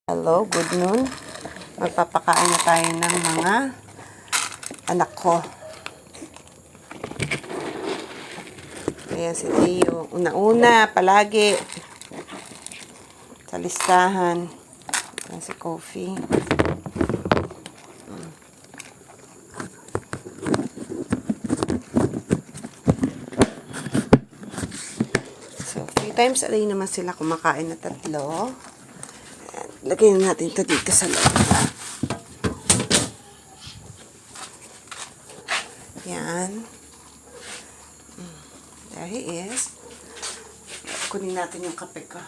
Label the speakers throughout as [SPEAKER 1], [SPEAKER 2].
[SPEAKER 1] Hello, good noon. Magpapakain na tayo ng mga anak ko. Ayan si Tio. Una-una, palagi. Sa listahan. Ayan si Coffee. So, 3 times a day naman sila kumakain na 3. Lagyan natin ito dito sa loob. Yan. There he is. Kunin natin yung kape ko.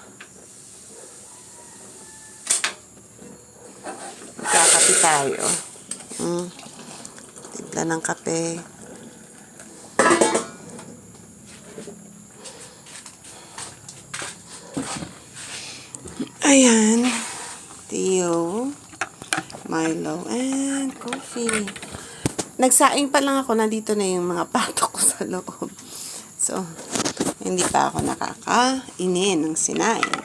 [SPEAKER 1] Magkakape tayo. Timpla ng kape. Ayan. Tio, Milo, and coffee. Nagsaing pa lang ako, nandito na yung mga pato ko sa loob. So, hindi pa ako nakakainin ng sinaing.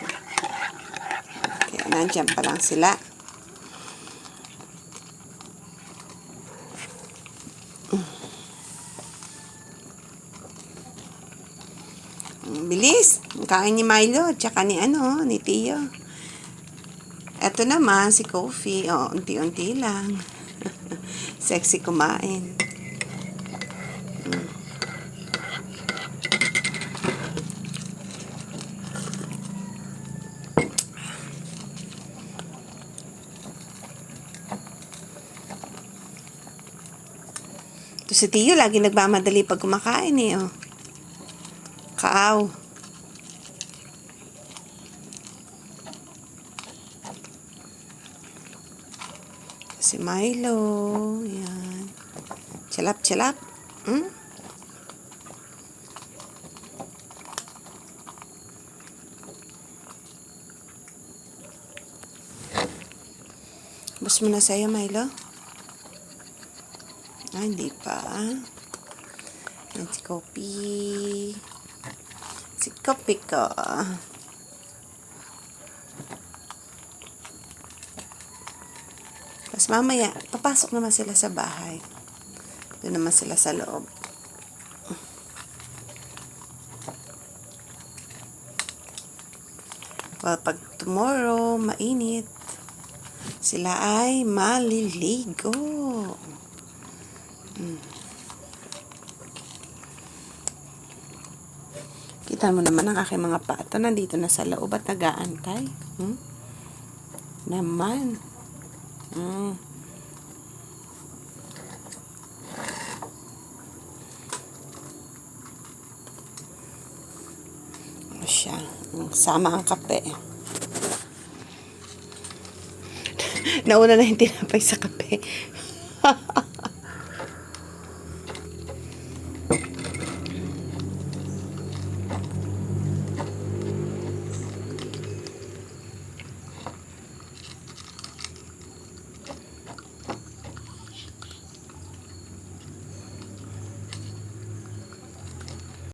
[SPEAKER 1] Kaya nandiyan pa lang sila. Bilis. Kain ni Milo, tsaka ni Tio. Ito naman, si Coffee. Unti-unti lang. Sexy kumain. Ito si Tio, lagi nagmamadali pag kumakain Kaaw. Si Milo. Yan. Chalap-chalap. Bus mo na sa'yo, Milo? Hindi pa. Yan si Coffee. Si Coffee ko. Tapos mamaya, papasok naman sila sa bahay. Doon naman sila sa loob. Well, pag tomorrow, mainit, sila ay maliligo. Kita mo naman ang aking mga pato. Nandito na sa loob at nag-aantay. Naman. Siya. Sama ang kape. Nauna na yung tinapay sa kape.